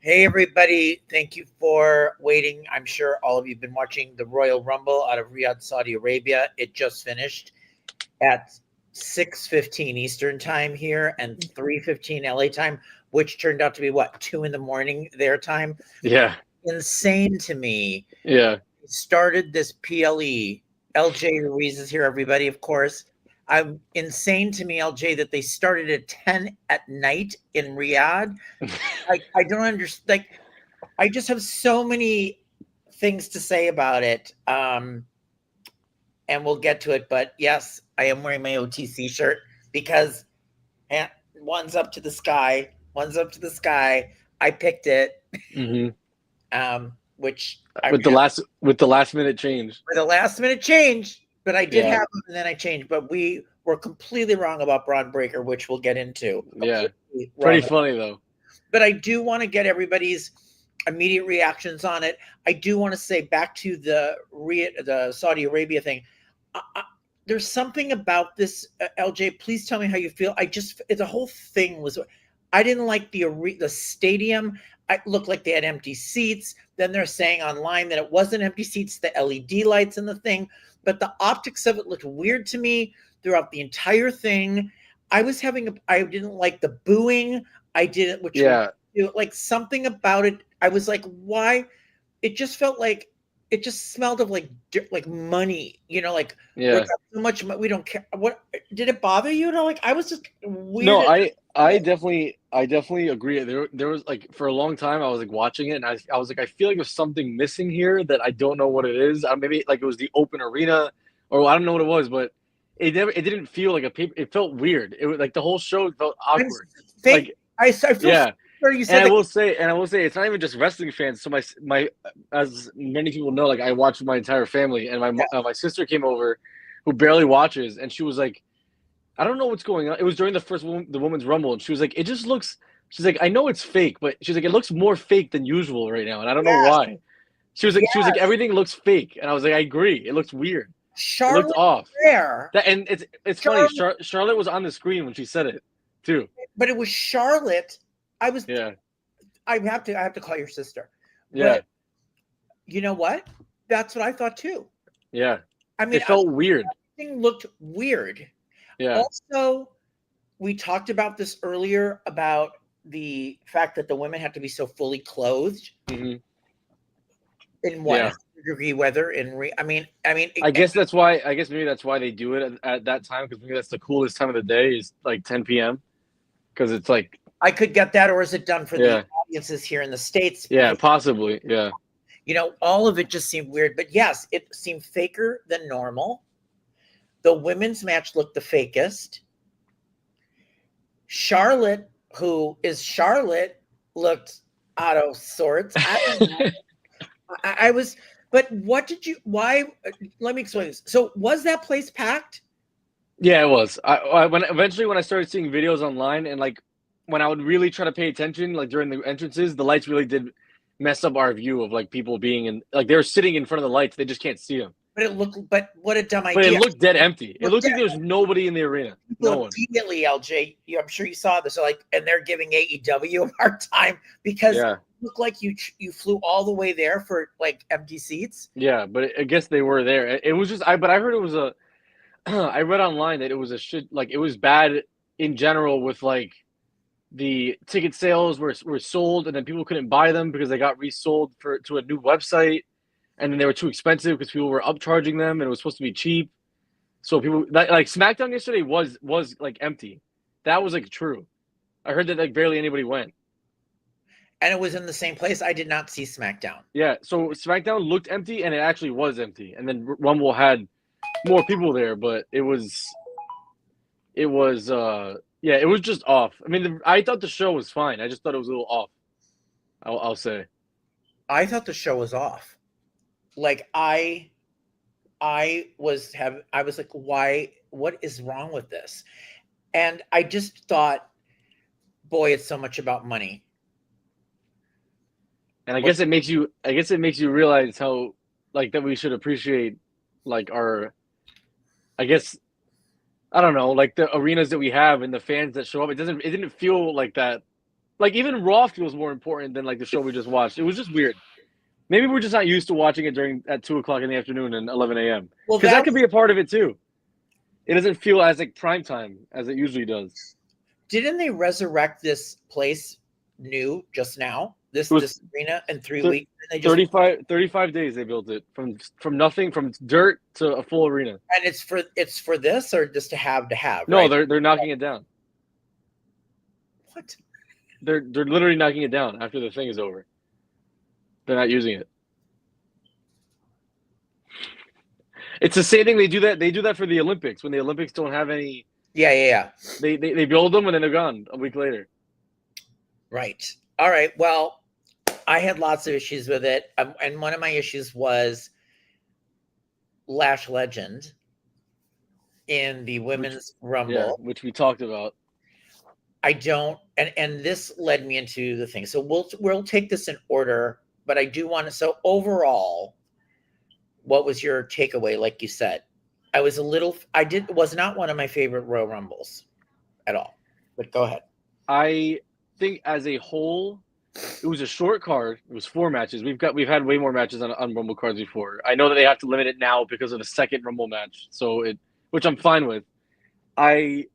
Hey, everybody. Thank you for waiting. I'm sure all of you have been watching the Royal Rumble out of Riyadh, Saudi Arabia. It just finished at 6:15 Eastern time here and 3:15 LA time, which turned out to be what, 2 in the morning their time. Yeah. Insane to me. Yeah. Started this PLE. LJ Ruiz is here, everybody, of course. I'm insane to me, LJ, that they started at 10 at night in Riyadh. I don't understand. Like, I just have so many things to say about it. And we'll get to it. But yes, I am wearing my OTC shirt because one's up to the sky. One's up to the sky. I picked it. Which with the last minute change. With the last minute change, but I did have them and then I changed. But we were completely wrong about Braun Breaker, which we'll get into. Yeah. Pretty funny though. But I do want to get everybody's immediate reactions on it. I do want to say back to the Saudi Arabia thing. There's something about this, LJ. Please tell me how you feel. The whole thing was. I didn't like the stadium. It looked like they had empty seats. Then they're saying online that it wasn't empty seats, the LED lights and the thing. But the optics of it looked weird to me throughout the entire thing. I didn't like the booing. I didn't, like something about it. I was like, why? It just felt like, it just smelled of like money, like so much. We don't care. What did it bother you? Like I was just weird. No, I definitely agree. There was like for a long time I was like watching it and I was like, I feel like there's something missing here that I don't know what it is. Maybe like it was the open arena or I don't know what it was, but it didn't feel like a paper. It felt weird. It was like the whole show felt awkward. I feel you said and I will say, it's not even just wrestling fans. So my as many people know, like I watched with my entire family, and my sister came over, who barely watches, and she was like, I don't know what's going on. It was during the women's rumble, and she was like, it just looks. She's like, I know it's fake, but she's like, it looks more fake than usual right now, and I don't know why. She was like, everything looks fake, and I was like, I agree. It looks weird. Charlotte it looked off. There. And it's funny. Charlotte was on the screen when she said it too. But it was Charlotte. I have to call your sister. Yeah. But you know what? That's what I thought too. Yeah. I mean, it felt weird. Everything looked weird. Yeah. Also, we talked about this earlier about the fact that the women have to be so fully clothed. Mm-hmm. In what degree weather? I guess maybe that's why they do it at that time, because maybe that's the coolest time of the day is like 10 p.m. Because it's like. I could get that, or is it done for the audiences here in the States? Yeah, possibly. Yeah. All of it just seemed weird. But yes, it seemed faker than normal. The women's match looked the fakest. Charlotte, who is Charlotte, looked out of sorts. I don't know. But why? Let me explain this. So was that place packed? Yeah, it was. When I started seeing videos online and like, when I would really try to pay attention, like during the entrances, the lights really did mess up our view of like people being in, like they were sitting in front of the lights. They just can't see them. But what a dumb idea. But it looked dead empty. It looked like there was nobody in the arena. No one. Immediately, LJ, I'm sure you saw this. And they're giving AEW a hard time because it looked like you flew all the way there for like empty seats. Yeah, but I guess they were there. It was just, but I heard it was I read online that it was it was bad in general with like, the ticket sales were sold and then people couldn't buy them because they got resold to a new website, and then they were too expensive because people were upcharging them and it was supposed to be cheap. So people like SmackDown yesterday was like empty. That was like true. I heard that like barely anybody went. And it was in the same place. I did not see SmackDown. Yeah, so SmackDown looked empty and it actually was empty. And then Rumble had more people there, but it was yeah, it was just off. I mean, I thought the show was fine. I just thought it was a little off. I'll say. I thought the show was off. Like I was like, why? What is wrong with this? And I just thought, boy, it's so much about money. And I guess it makes you realize how like that we should appreciate like our, I guess. I don't know, like the arenas that we have and the fans that show up. It didn't feel like that like even Raw feels more important than like the show we just watched. It was just weird. Maybe we're just not used to watching it at 2:00 in the afternoon and 11 a.m. Well, Because that could be a part of it too. It doesn't feel as like prime time as it usually does. Didn't they resurrect this place new just now? This arena in 3 weeks? And they just, 35 days they built it from nothing, from dirt to a full arena. And it's for this or just to have? No, right? they're knocking it down. What? They're literally knocking it down after the thing is over. They're not using it. It's the same thing. They do that for the Olympics when the Olympics don't have any. Yeah. They build them and then they're gone a week later. Right. All right. Well, I had lots of issues with it, and one of my issues was Lash Legend in the Women's Rumble, which we talked about. I don't, and this led me into the thing. So we'll take this in order, but I do want to. So overall, what was your takeaway? Like you said, was not one of my favorite Royal Rumbles at all. But go ahead. I think as a whole, it was a short card. It was 4 matches. We've had way more matches on Rumble cards before. I know that they have to limit it now because of the second Rumble match, which I'm fine with. I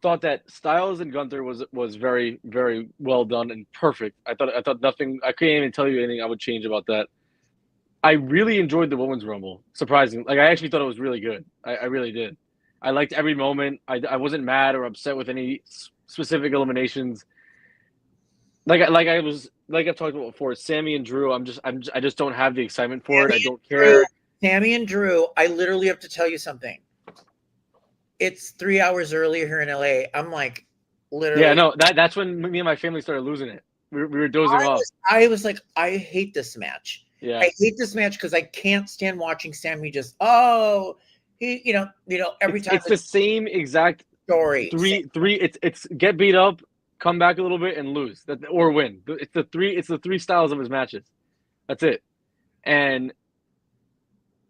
thought that Styles and Gunther was very, very well done and perfect. I thought nothing. I couldn't even tell you anything I would change about that. I really enjoyed the Women's Rumble. Surprisingly, like I actually thought it was really good. I really did. I liked every moment. I wasn't mad or upset with any specific eliminations. Like I've talked about before, Sami and Drew. I just don't have the excitement for it. I don't care. Sami and Drew. I literally have to tell you something. It's 3 hours earlier here in LA. I'm like, literally. Yeah, no, that's when me and my family started losing it. We were dozing off. I was like, I hate this match. Yeah, I hate this match because I can't stand watching Sami just every time it's the same exact story. Three. It's get beat up, come back a little bit, and lose or win. It's the three styles of his matches. That's it. And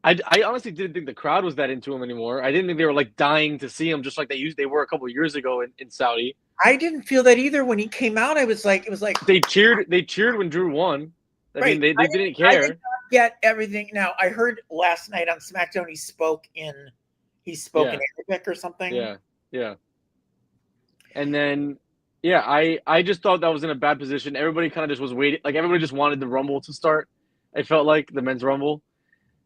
I honestly didn't think the crowd was that into him anymore. I didn't think they were like dying to see him, just like they were a couple of years ago in Saudi. I didn't feel that either when he came out. It was like they cheered when Drew won. I mean, they didn't care. I did not get everything. Now I heard last night on SmackDown he spoke in Arabic or something. Yeah. And then I just thought that was in a bad position. Everybody kind of just was waiting. Like everybody just wanted the Rumble to start. It felt like the Men's Rumble.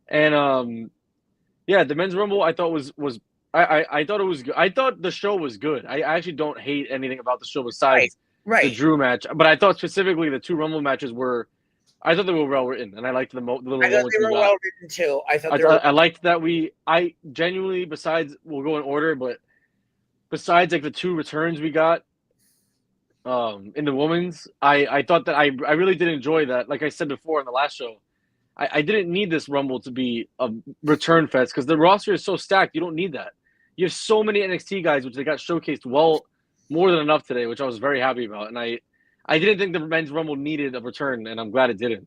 And the Men's Rumble I thought was I thought it was good. I thought the show was good. I actually don't hate anything about the show besides the Drew match. But I thought specifically the 2 Rumble matches I thought they were well written, and I liked the little moments. I thought they were well written too. I liked that I genuinely, besides, we'll go in order, but besides like the 2 returns we got in the women's, I thought that I really did enjoy that. Like I said before in the last show, I didn't need this Rumble to be a return fest because the roster is so stacked. You don't need that. You have so many NXT guys, which they got showcased well more than enough today, which I was very happy about. And I didn't think the Men's Rumble needed a return, and I'm glad it didn't.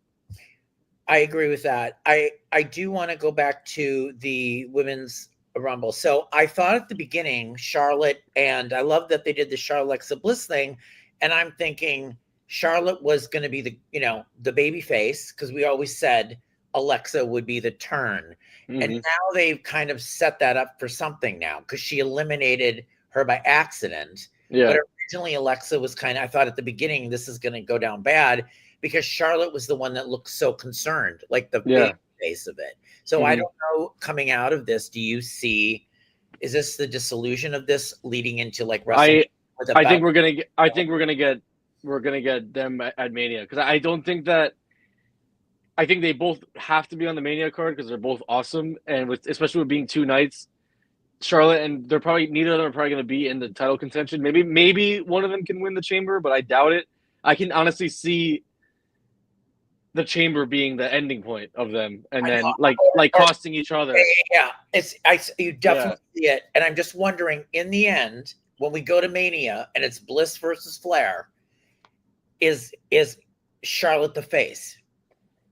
I agree with that. I do want to go back to the Women's Rumble. So I thought at the beginning, Charlotte, and I love that they did the Charlotte Alexa Bliss thing, and I'm thinking Charlotte was going to be the baby face because we always said Alexa would be the turn. Mm-hmm. And now they've kind of set that up for something now because she eliminated her by accident. Yeah. But originally Alexa was I thought at the beginning this is going to go down bad because Charlotte was the one that looked so concerned, like the baby face of it. So I don't know, coming out of this, do you see, is this the disillusion of this leading into like WrestleMania? I think we're gonna get them at Mania because I don't think that. I think they both have to be on the Mania card because they're both awesome, and especially with being 2 nights, Charlotte and neither of them are probably going to be in the title contention. Maybe one of them can win the Chamber, but I doubt it. I can honestly see the Chamber being the ending point of them, and then costing each other. Yeah, you definitely see it, and I'm just wondering in the end when we go to Mania and it's Bliss versus Flair. Is Charlotte the face?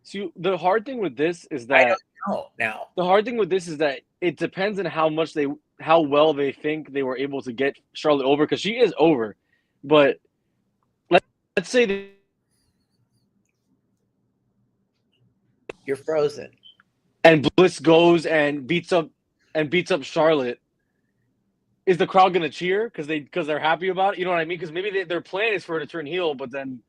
So the hard thing with this is that I don't know now. The hard thing with this is that it depends on how well they think they were able to get Charlotte over because she is over, but let's let's say that You're frozen. and Bliss goes and beats up Charlotte. Is the crowd gonna cheer because they're happy about it? You know what I mean? Because maybe their plan is for her to turn heel, but then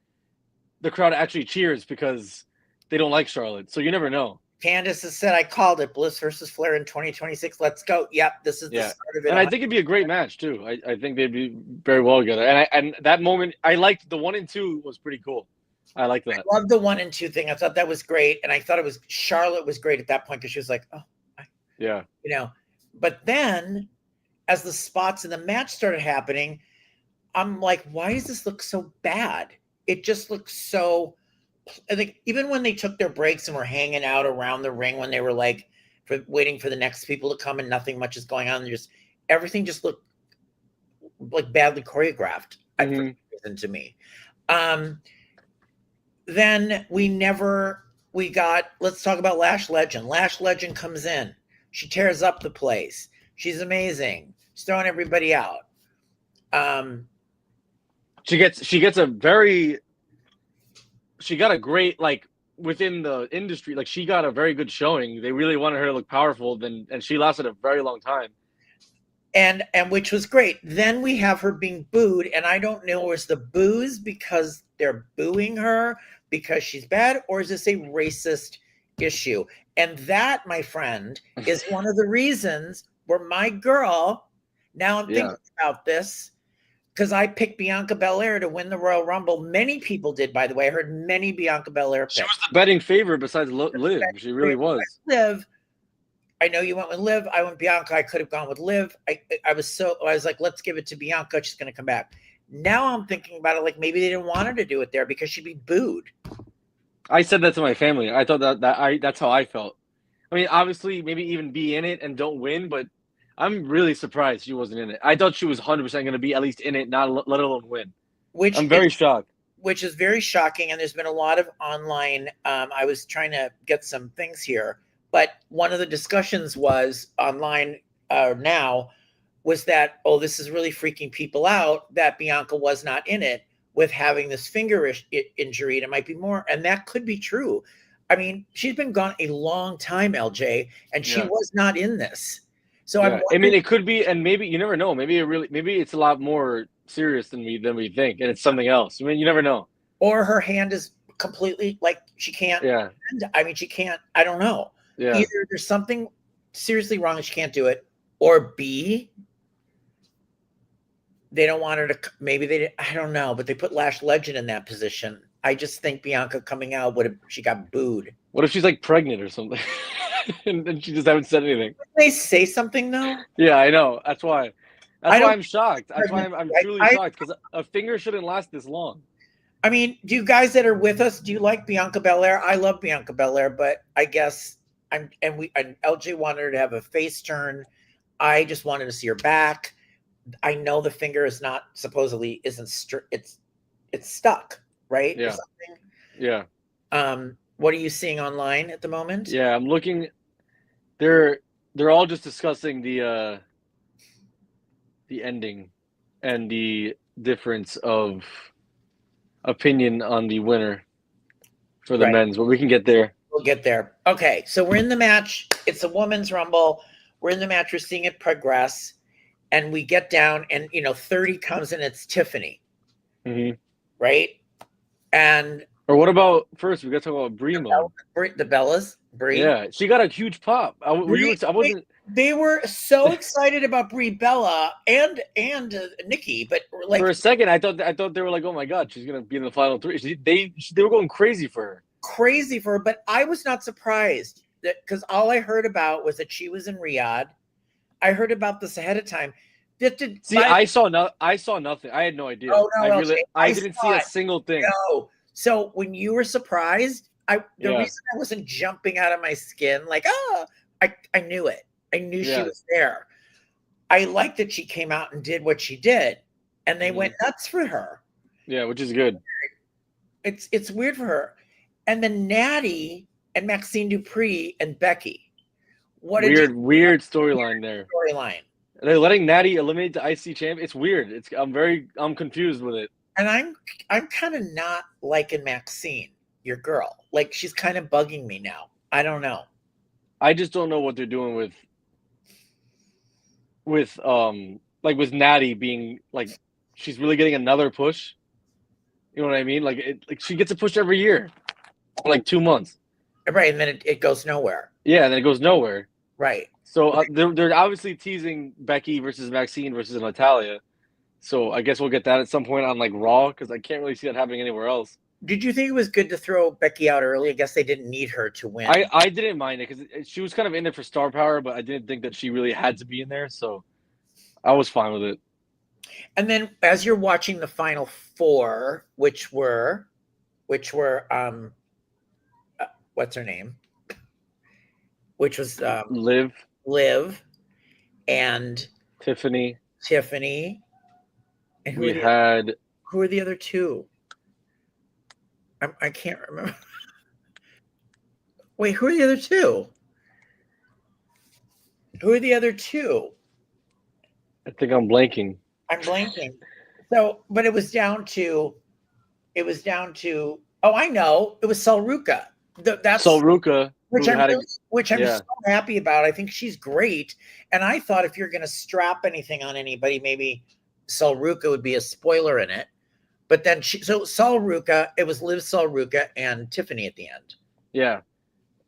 the crowd actually cheers because they don't like Charlotte. So you never know. Candace has said, I called it. Bliss versus Flair in 2026. Let's go. Yep, this is the start of it. And I think it'd be a great match too. I think they'd be very well together. And that moment, I liked the 1 and 2 was pretty cool. I like that. I love the 1 and 2 thing. I thought that was great, and I thought Charlotte was great at that point because she was like, oh, yeah, you know. But then, as the spots in the match started happening, I'm like, why does this look so bad? It just looks so. I think even when they took their breaks and were hanging out around the ring when they were like waiting for the next people to come and nothing much is going on, everything just looked like badly choreographed. To me. Then let's talk about Lash Legend. Lash Legend comes in. She tears up the place. She's amazing. She's throwing everybody out. She got a great, like, within the industry, like, she got a very good showing. They really wanted her to look powerful, and she lasted a very long time. And which was great. Then we have her being booed, and I don't know, is the boos because they're booing her because she's bad, or is this a racist issue? And that, my friend, is one of the reasons where my girl, now I'm thinking about this, because I picked Bianca Belair to win the Royal Rumble. Many people did, by the way. I heard many Bianca Belair picks. She was the betting favorite besides Liv. She really was. Liv. I know you went with Liv. I went Bianca. I could have gone with Liv. I was like, let's give it to Bianca. She's going to come back. Now I'm thinking about it like maybe they didn't want her to do it there because she'd be booed. I said that to my family. I thought that's how I felt. I mean, obviously, maybe even be in it and don't win, but I'm really surprised she wasn't in it. I thought she was 100% going to be at least in it, not let alone win. I'm very shocked. Which is very shocking, and there's been a lot of online. I was trying to get some things here, but one of the discussions was online now was that, oh, this is really freaking people out that Bianca was not in it with having this finger injury. And it might be more, and that could be true. I mean, she's been gone a long time, LJ, and she was not in this. So I mean, it could be, and maybe you never know. Maybe it's a lot more serious than we think, and it's something else. I mean, you never know. Or her hand is completely like she can't. Yeah. I mean, she can't. I don't know. Yeah. Either there's something seriously wrong and she can't do it, or B, they don't want her to. Maybe they. I don't know, but they put Lash Legend in that position. I just think Bianca coming out she got booed. What if she's like pregnant or something? and she just haven't said anything. Did they say something though? Yeah, I know. That's why I'm shocked. That's why I'm truly shocked, because a finger shouldn't last this long. I mean, do you guys that are with us, do you like Bianca Belair? I love Bianca Belair, but I guess LJ wanted her to have a face turn. I just wanted to see her back. I know the finger is not supposedly isn't it's stuck, right? Yeah. Or something. Yeah. What are you seeing online at the moment? Yeah, I'm looking. They're all just discussing the ending and the difference of opinion on the winner for the men's, but we can get there. We'll get there. Okay, so we're in the match. It's a women's rumble. We're in the match. We're seeing it progress, and we get down, and 30 comes in. It's Tiffany, right? Or what about first? We got to talk about Brie. The Bellas. Brie. Yeah, she got a huge pop. I wasn't. They were so excited about Brie Bella and Nikki, but like for a second, I thought they were like, oh my god, she's gonna be in the final 3. They were going crazy for her. But I was not surprised because all I heard about was that she was in Riyadh. I heard about this ahead of time. I saw nothing. I had no idea. Oh, no, I didn't see a single thing. No. So when you were surprised, the reason I wasn't jumping out of my skin, like, I knew it. I knew she was there. I liked that she came out and did what she did, and they went nuts for her. Yeah, which is good. It's weird for her. And then Natty and Maxine Dupree and Becky. Weird storyline there. Storyline. They're letting Natty eliminate the IC champ. It's weird. I'm confused with it. And I'm kind of not liking Maxine, your girl. Like, she's kind of bugging me now. I don't know. I just don't know what they're doing with like with Natty being like she's really getting another push. You know what I mean? Like she gets a push every year, like 2 months. Right, and then it goes nowhere. Yeah, and then it goes nowhere. Right. So they're obviously teasing Becky versus Maxine versus Natalia. So I guess we'll get that at some point on like Raw because I can't really see that happening anywhere else. Did you think it was good to throw Becky out early? I guess they didn't need her to win. I didn't mind it because she was kind of in there for star power, but I didn't think that she really had to be in there. So I was fine with it. And then as you're watching the final four, which were what's her name? Which was Liv and Tiffany. And who are the other two? I can't remember. Wait, who are the other two? Who are the other two? I think I'm blanking. I'm blanking. So, but it was down to. Oh, I know. It was Salruka. That's Salruka, which I'm so happy about. I think she's great. And I thought if you're going to strap anything on anybody, maybe Salruka would be a spoiler in it. But then Salruka, it was Liv Salruka and Tiffany at the end. Yeah.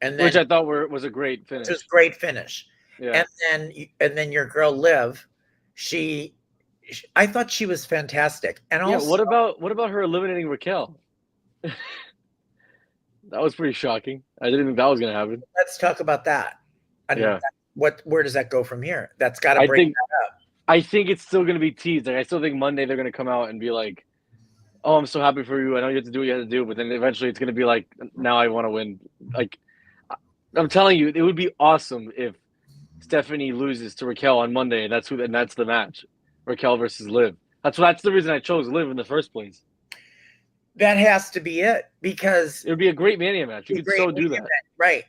And then, which I thought was a great finish. It was a great finish. Yeah. And then your girl Liv, I thought she was fantastic. And also, what about her eliminating Raquel? That was pretty shocking. I didn't think that was going to happen. Let's talk about that. Where does that go from here? That's got to break that up. I think it's still going to be teased. Like I still think Monday they're going to come out and be like, "Oh, I'm so happy for you. I know you have to do what you have to do." But then eventually it's going to be like, "Now I want to win." Like I'm telling you, it would be awesome if Stephanie loses to Raquel on Monday, and that's the match. Raquel versus Liv. That's the reason I chose Liv in the first place. That has to be it because it would be a great Mania match. You could so do that. Right.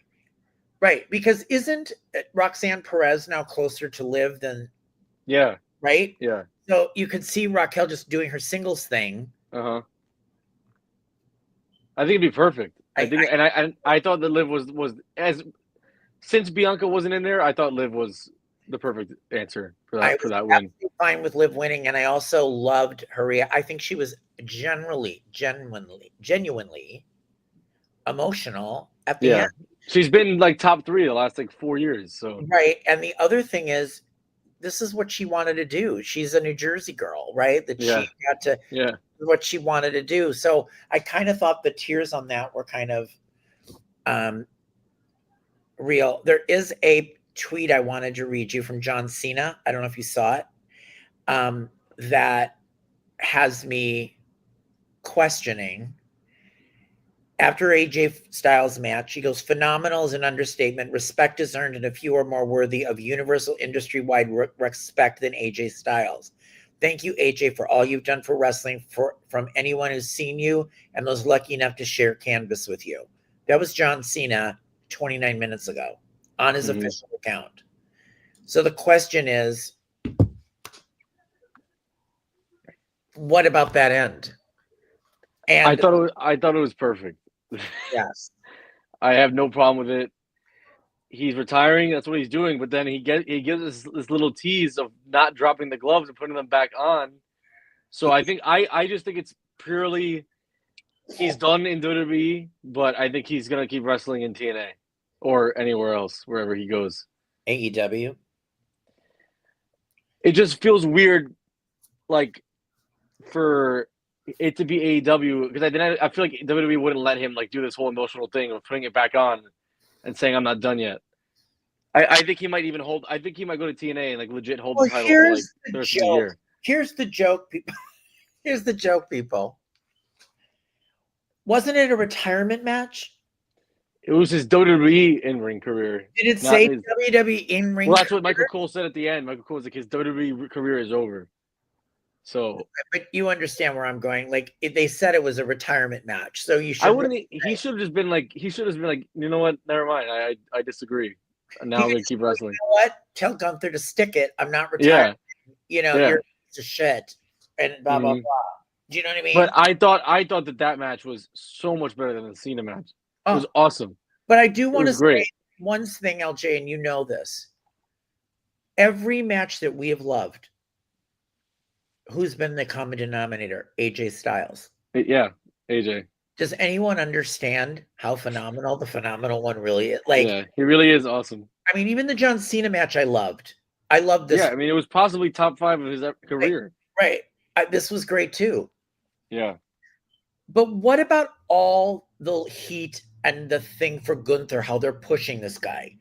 Because isn't Roxanne Perez now closer to Liv than? Yeah. Right. Yeah. So you could see Raquel just doing her singles thing. I think it'd be perfect. I thought that Liv was as since Bianca wasn't in there, I thought Liv was the perfect answer for that win. Fine with Liv winning, and I also loved her. I think she was genuinely emotional at the end. She's been like top 3 the last like 4 years. So right, and the other thing is, this is what she wanted to do. She's a New Jersey girl, right? She got to what she wanted to do. So I kind of thought the tears on that were kind of real. There is a tweet I wanted to read you from John Cena. I don't know if you saw it. That has me questioning. After AJ Styles match, he goes, "Phenomenal is an understatement. Respect is earned, and a few are more worthy of universal industry-wide respect than AJ Styles. Thank you, AJ, for all you've done for wrestling, from anyone who's seen you and those lucky enough to share canvas with you." That was John Cena 29 minutes ago on his official account. So the question is, what about that end? And I thought it was perfect. Yes. I have no problem with it. He's retiring. That's what he's doing. But then he gives us this little tease of not dropping the gloves and putting them back on. So I just think it's purely he's done in WWE, but I think he's gonna keep wrestling in TNA or anywhere else, wherever he goes. AEW. It just feels weird, like for it to be AEW, because I feel like WWE wouldn't let him like do this whole emotional thing of putting it back on and saying I'm not done yet. I think he might even hold. I think he might go to TNA and like legit hold the title for like the rest of the year. Here's the joke, people. Here's the joke, people. Wasn't it a retirement match? It was his WWE in-ring career. Did it say WWE in-ring? Well, that's what Michael Cole said at the end. Michael Cole was like, his WWE career is over. So, but you understand where I'm going. Like they said, it was a retirement match. So you should. I wouldn't. He should have just been like. He should have been like. You know what? Never mind. I disagree. And now I'm gonna keep wrestling. You know what? Tell Gunther to stick it. I'm not retired. Yeah. You're a shit. And blah blah blah. Do you know what I mean? But I thought that match was so much better than the Cena match. It was awesome. But I do want to say great. one thing, LJ, and you know this. Every match that we have loved, who's been the common denominator? AJ Styles. Yeah, AJ. Does anyone understand how phenomenal the phenomenal one really is? Like, yeah, he really is awesome. I mean, even the John Cena match I loved. I loved this. Yeah, I mean, it was possibly top 5 of his career. Right. This was great too. Yeah. But what about all the heat and the thing for Gunther, how they're pushing this guy?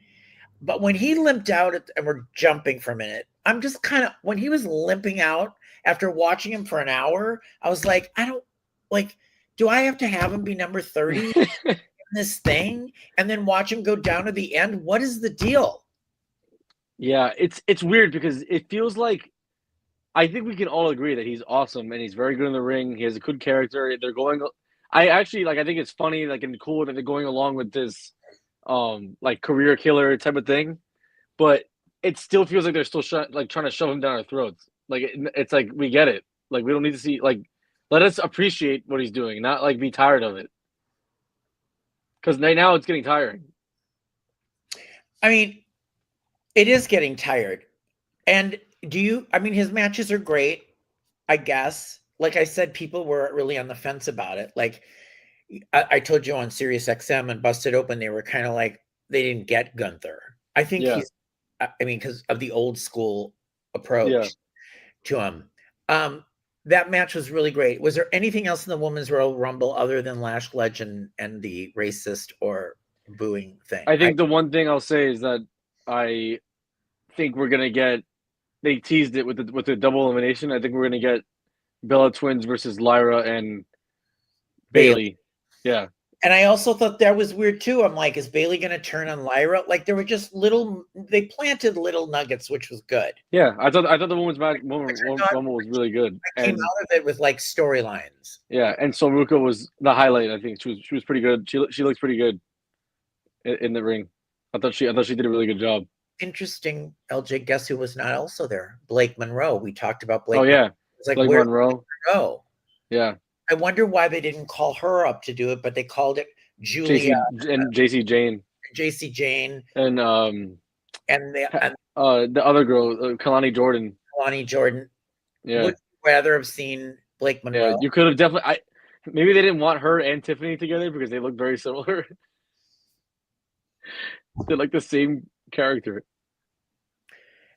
But when he limped out, and we're jumping for a minute, I'm just kind of, when he was limping out after watching him for an hour, I was like, do I have to have him be number 30 in this thing and then watch him go down to the end? What is the deal? Yeah, it's weird because it feels like, I think we can all agree that he's awesome and he's very good in the ring. He has a good character. They're going, I actually I think it's funny, and cool that they're going along with this, career killer type of thing, but it still feels like they're still trying to shove him down our throats. It's like, we get it. We don't need to see, let us appreciate what he's doing, not be tired of it. Because now it's getting tiring. I mean, it is getting tired. And his matches are great, I guess. Like I said, people were really on the fence about it. Like I told you on Sirius XM and Busted Open, they were kind of like, they didn't get Gunther. I think because of the old school approach to him. That match was really great. Was there anything else in the Women's Royal Rumble other than Lash Legend and the racist or booing thing? I think the one thing I'll say is that I think we're going to get, they teased it with the double elimination. I think we're going to get Bella Twins versus Lyra and Bayley. Yeah. And I also thought that was weird too. I'm like, is Bayley going to turn on Lyra? There were just they planted little nuggets, which was good. Yeah. I thought the Women's Rumble was really good. I came out of it with storylines. Yeah. And Soruka was the highlight. I think she was pretty good. She looks pretty good in the ring. I thought she did a really good job. Interesting, LJ. Guess who was not also there? Blake Monroe. We talked about Blake. Oh yeah, it's like, Blake Monroe. Monroe. Yeah. I wonder why they didn't call her up to do it, but they called it Julia and JC Jane. JC Jane and the other girl, Kalani Jordan. Kalani Jordan. Yeah. Would you rather have seen Blake Monroe? Yeah, you could have definitely. Maybe they didn't want her and Tiffany together because they look very similar. They're like the same character.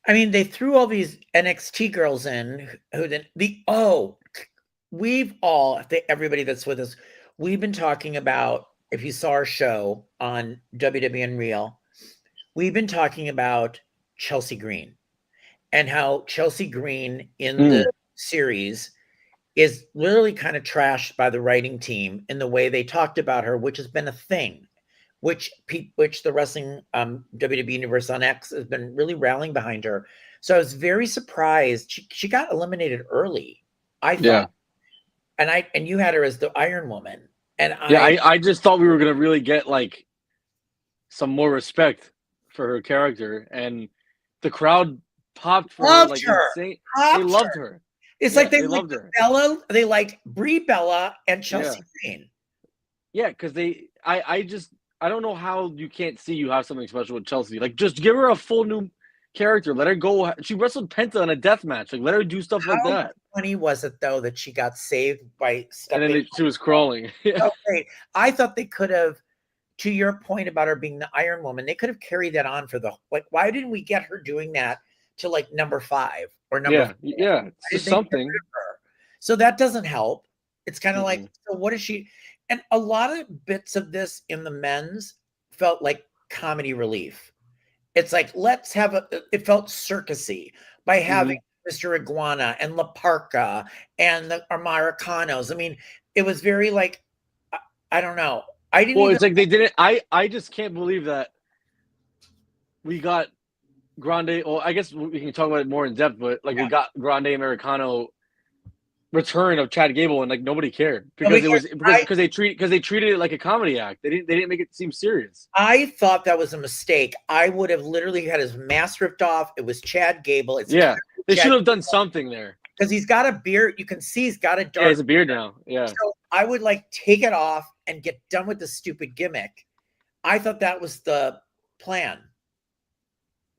I mean, they threw all these NXT girls in who then everybody that's with us, we've been talking about, if you saw our show on WWE Unreal, we've been talking about Chelsea Green and how Chelsea Green in the series is literally kind of trashed by the writing team in the way they talked about her, which has been a thing. Which the wrestling WWE Universe on X has been really rallying behind her. So I was very surprised. She got eliminated early, I thought. Yeah. And you had her as the Iron Woman. And I just thought we were gonna really get some more respect for her character, and the crowd popped for her insane. They loved her. It's like they loved her. Bella, they liked Brie Bella and Chelsea Green. Yeah, because I don't know how you can't see you have something special with Chelsea. Just give her a full new character. Let her go. She wrestled Penta in a death match. Let her do stuff like that. How funny was it, though, that she got saved by stepping? And then she was crawling. Okay. I thought they could have, to your point about her being the Iron Woman, they could have carried that on for why didn't we get her doing that to number 5 or number 4? Yeah, it's just something. So that doesn't help. It's kind of so what is she? And a lot of bits of this in the men's felt like comedy relief. It's let's have it felt circusy by having Mr. Iguana and La Parca and the Americanos. I mean, it was very I don't know. I didn't. Well, it's they didn't. I just can't believe that we got Grande. Well, I guess we can talk about it more in depth, but we got Grande Americano return of Chad Gable, and nobody cared because they treated it like a comedy act. They didn't make it seem serious. I thought that was a mistake. I would have literally had his mask ripped off. It was Chad Gable. They should have done something there. because he's got a beard. You can see he's got a dark. Yeah, he has a beard now. Yeah. So I would like take it off and get done with the stupid gimmick. I thought that was the plan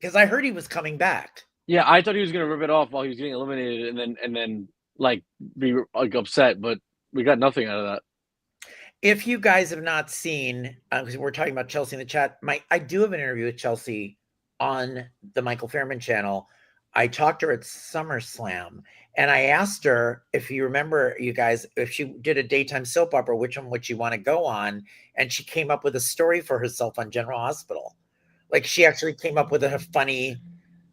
because I heard he was coming back. Yeah, I thought he was gonna rip it off while he was getting eliminated, and then like be like upset, but we got nothing out of that. If you guys have not seen, because we're talking about Chelsea in the chat, I do have an interview with Chelsea on the Michael Fairman channel. I talked to her at SummerSlam, and I asked her, if you remember, you guys, if she did a daytime soap opera, which one would she want to go on? And she came up with a story for herself on General Hospital. Like she actually came up with a funny,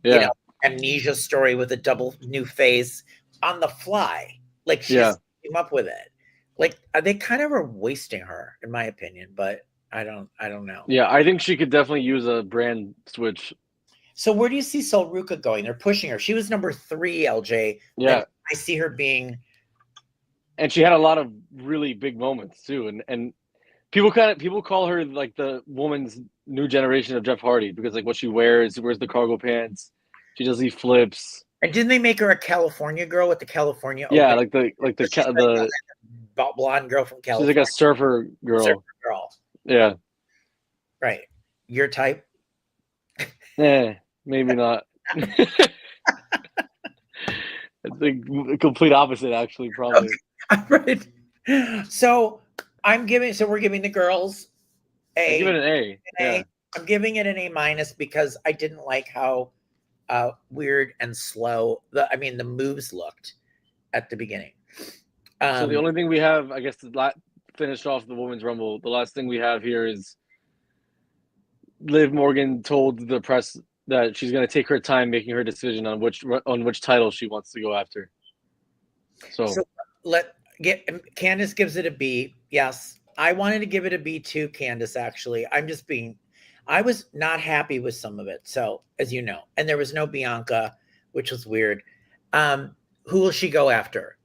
you know, amnesia story with a double new face on the fly. Like she came up with it. Like they kind of are wasting her, in my opinion, but I don't know. Yeah, I think she could definitely use a brand switch. So where do you see Sol Ruca going? They're pushing her. She was number 3, LJ. Yeah. I see her being. And she had a lot of really big moments too. And people call her like the woman's new generation of Jeff Hardy because like what she wears the cargo pants. She does these flips. And didn't they make her a California girl with the California? Yeah, like the blonde girl from California. She's like a surfer girl. Yeah. Right. Your type? Maybe not. It's the complete opposite, actually, probably. Okay. Right. So we're giving the girls I give it an A. Yeah. I'm giving it an A- because I didn't like how weird and slow the moves looked at the beginning. So the only thing we have, I guess, to finish off the Women's Rumble, the last thing we have here is Liv Morgan told the press that she's going to take her time making her decision on which title she wants to go after. So Candice gives it a B. Yes, I wanted to give it a B too, Candice. Actually, I was not happy with some of it. So as you know, and there was no Bianca, which was weird. Who will she go after?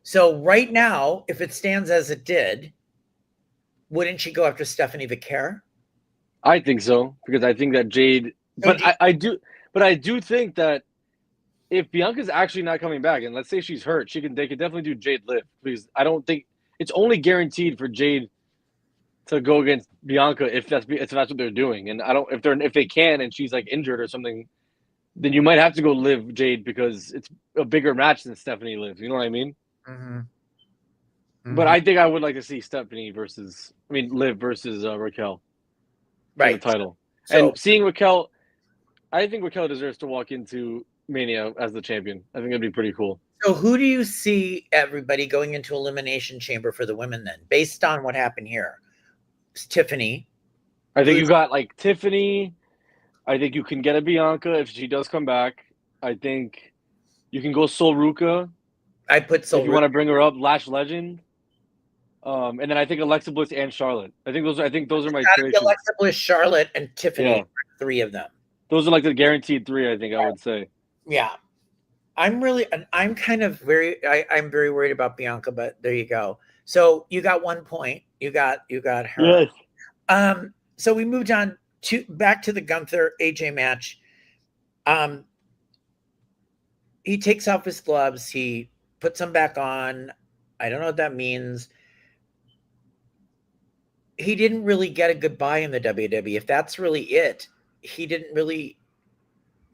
So right now, if it stands as it did, wouldn't she go after Stephanie Vicaire? I think so, because I think that Jade. But I do think that if Bianca's actually not coming back, and let's say she's hurt, they could definitely do Jade Liv, because I don't think it's only guaranteed for Jade to go against Bianca if that's what they're doing. And if they can and she's like injured or something, then you might have to go Liv Jade because it's a bigger match than Stephanie Liv. You know what I mean? Mm-hmm. Mm-hmm. But I think I would like to see Liv versus Raquel. Right. For the title. And seeing Raquel, I think Raquel deserves to walk into Mania as the champion. I think that'd be pretty cool. So who do you see everybody going into Elimination Chamber for the women then, based on what happened here? It's Tiffany. I think you got like Tiffany. I think you can get a Bianca if she does come back. I think you can go Sol Ruca. I put Sol Ruca. If you want to bring her up, Lash Legend. And then I think Alexa Bliss and Charlotte. I think those are my predictions. Alexa Bliss, Charlotte, and Tiffany. 3 of them. Those are like the guaranteed 3. I think I would say. Yeah, I'm very worried about Bianca, but there you go. So you got 1 point. You got her. Yes. So we moved on back to the Gunther AJ match. He takes off his gloves. He puts them back on. I don't know what that means. He didn't really get a goodbye in the WWE. If that's really it, he didn't really.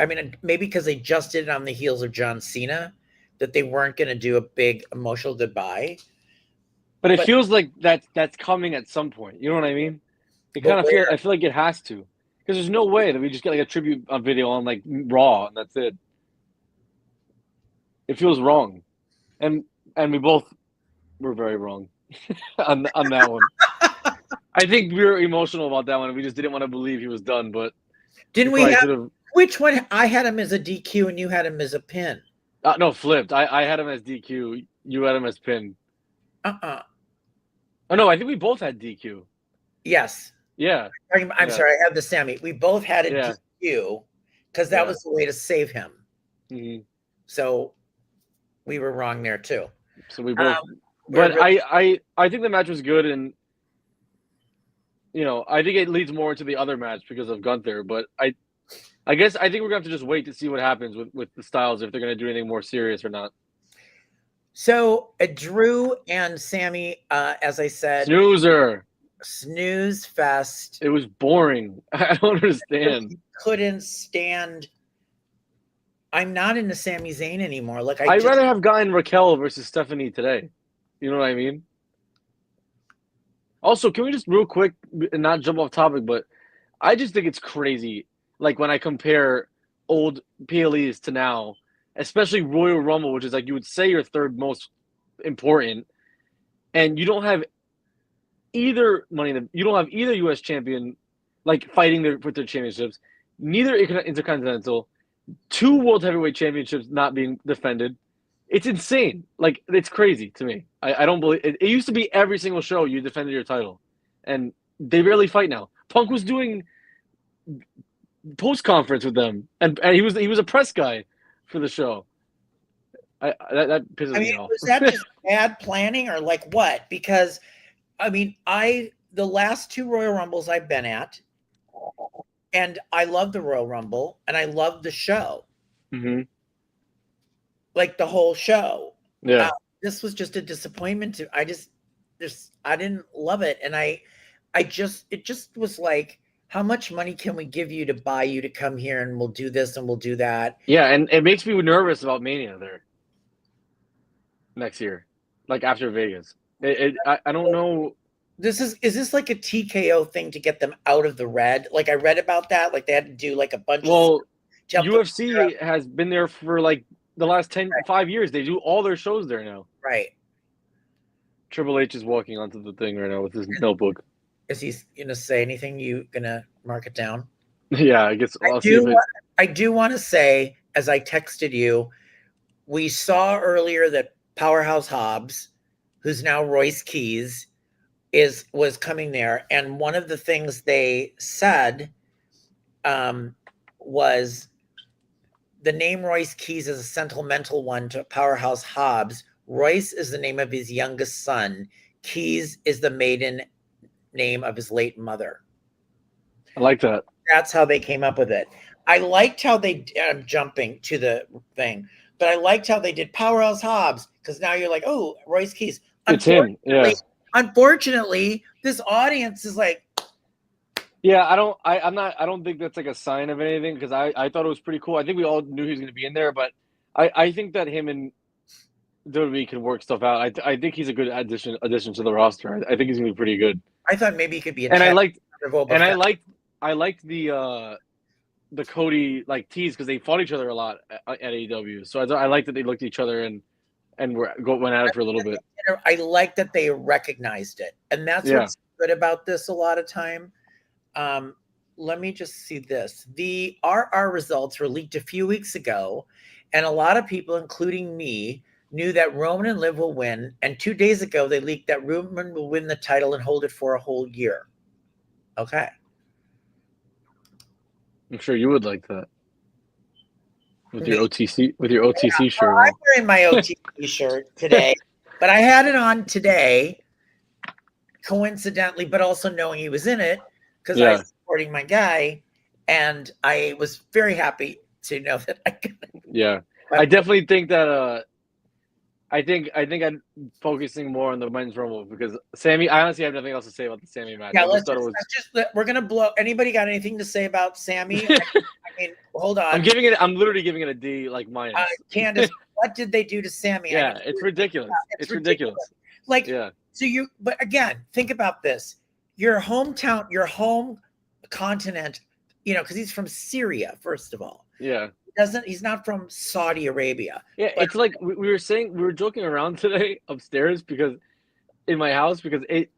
I mean, maybe because they just did it on the heels of John Cena, that they weren't going to do a big emotional goodbye. But it feels like that's coming at some point. You know what I mean? I feel like it has to, because there's no way that we just get like a tribute video on like Raw and that's it. It feels wrong, and we both were very wrong on that one. I think we were emotional about that one. We just didn't want to believe he was done. But didn't we have which one? I had him as a DQ and you had him as a pin. No, flipped. I had him as DQ. You had him as pin. Oh no, I think we both had DQ. Yes. Yeah. I'm sorry, I have the Sammy. We both had it DQ because that was the way to save him. Mm-hmm. So we were wrong there too. So we both. But I think the match was good, and I think it leads more into the other match because of Gunther. But I think we're gonna have to just wait to see what happens with the Styles, if they're gonna do anything more serious or not. So Drew and Sammy, as I said, Snoozer. snooze fest. It was boring. I don't understand. Couldn't stand. I'm not into Sami Zayn anymore. Like I'd rather have gotten Raquel versus Stephanie today. You know what I mean? Also, can we just real quick and not jump off topic, but I just think it's crazy. Like when I compare old PLEs to now, especially Royal Rumble, which is like you would say your third most important, and you don't have either you don't have either U.S. champion like fighting for their championships, neither Intercontinental, 2 World Heavyweight Championships not being defended. It's insane. Like it's crazy to me. I don't believe it. It used to be every single show you defended your title, and they barely fight now. Punk was doing post conference with them, and he was a press guy for the show. That pisses me off. Was that just bad planning or like what? Because I mean, the last 2 Royal Rumbles I've been at, and I love the Royal Rumble, and I love the show. Mm-hmm. Like the whole show. Yeah. This was just a disappointment. I didn't love it, and it just was like, how much money can we give you to buy you to come here, and we'll do this and we'll do that. Yeah, and it makes me nervous about Mania there next year, like after Vegas. I don't know. Is this like a TKO thing to get them out of the red? Like I read about that. Like they had to do like a bunch. Well, UFC has been there for like the last 5 years. They do all their shows there now. Right. Triple H is walking onto the thing right now with his notebook. Is he gonna say anything? You gonna mark it down? Yeah, I guess I do want to say, as I texted you, we saw earlier that Powerhouse Hobbs, who's now Royce Keys, was coming there, and one of the things they said was the name Royce Keys is a sentimental one to Powerhouse Hobbs. Royce is the name of his youngest son. Keys is the maiden name of his late mother. I like that. That's how they came up with it. I liked how they jumping to the thing, but I liked how they did Powerhouse Hobbs, because now you're like, oh, Royce Keys. It's him. Yeah. Unfortunately, this audience is like, yeah, I don't think that's like a sign of anything, because I thought it was pretty cool. I think we all knew he was going to be in there, but I think that him and WWE can work stuff out. I think he's a good addition to the roster. I think he's going to be pretty good. I thought maybe he could be. I liked the Cody like tease, because they fought each other a lot at AEW. So I liked that they looked at each other and went at it for a little bit. I like that they recognized it, and that's what's good about this a lot of time. Let me just see this. The RR results were leaked a few weeks ago, and a lot of people, including me, knew that Roman and Liv will win. And 2 days ago, they leaked that Roman will win the title and hold it for a whole year. Okay. I'm sure you would like that. With your OTC shirt. Well, I'm wearing my OTC shirt today, but I had it on today, coincidentally, but also knowing he was in it, because I was supporting my guy, and I was very happy to know that I could. Yeah. I definitely think that I think I'm focusing more on the men's Rumble, because Sammy, I honestly have nothing else to say about the Sammy match. Yeah, we're gonna blow. Anybody got anything to say about Sammy? I mean, hold on. I'm literally giving it a D, like minus. Candace, what did they do to Sammy? Yeah, it's ridiculous. It's ridiculous. Like, but again, think about this. Your hometown, your home continent, because he's from Syria, first of all. Yeah. He's not from Saudi Arabia. Yeah, it's like we were joking around today upstairs, because in my house, because it's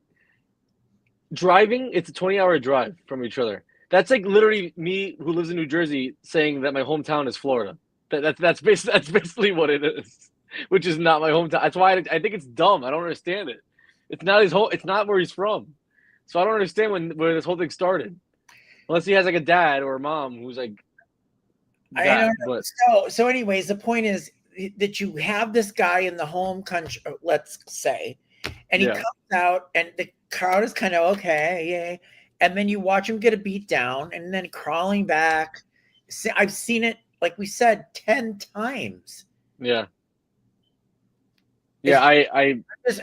a 20-hour drive from each other. That's like literally me, who lives in New Jersey, saying that my hometown is Florida. That's basically what it is, which is not my hometown. That's why I think it's dumb. I don't understand it. It's not his home. It's not where he's from. So I don't understand where this whole thing started, unless he has like a dad or a mom who's like. I don't know. So anyways, the point is that you have this guy in the home country, let's say, and he comes out, and the crowd is kind of okay, yay. And then you watch him get a beat down, and then crawling back. I've seen it, like we said, 10 times. Yeah. Yeah,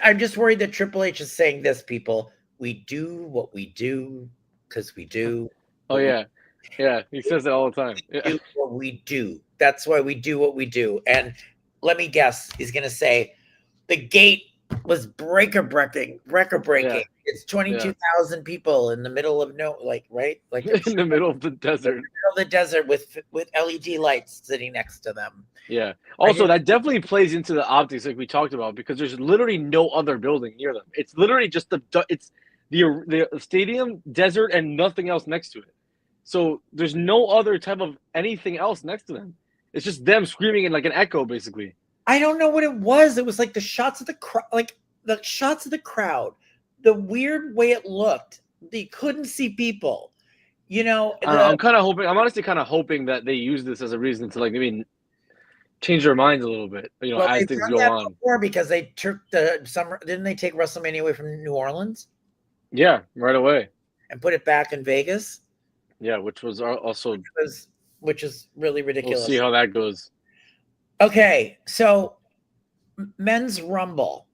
I'm just worried that Triple H is saying this, people. We do what we do because we do. Oh yeah, yeah. He says it all the time. Yeah. Do what we do. That's why we do what we do. And let me guess, he's gonna say the gate was record breaking. Yeah. It's 22,000 people in the middle of right? Like In the middle of the desert. of the desert with LED lights sitting next to them. Yeah. Also, that definitely plays into the optics, like we talked about, because there's literally no other building near them. It's literally just the stadium, desert, and nothing else next to it. So there's no other type of anything else next to them. It's just them screaming in like an echo, basically. I don't know what it was. It was like the shots of the crowd, the weird way it looked. They couldn't see people. I'm honestly kind of hoping that they use this as a reason to like maybe change their minds a little bit, as things go on. Before, because they took didn't they take WrestleMania away from New Orleans? Yeah, right away. And put it back in Vegas? Yeah, which was also which is really ridiculous. We'll see how that goes. Okay, so Men's Rumble.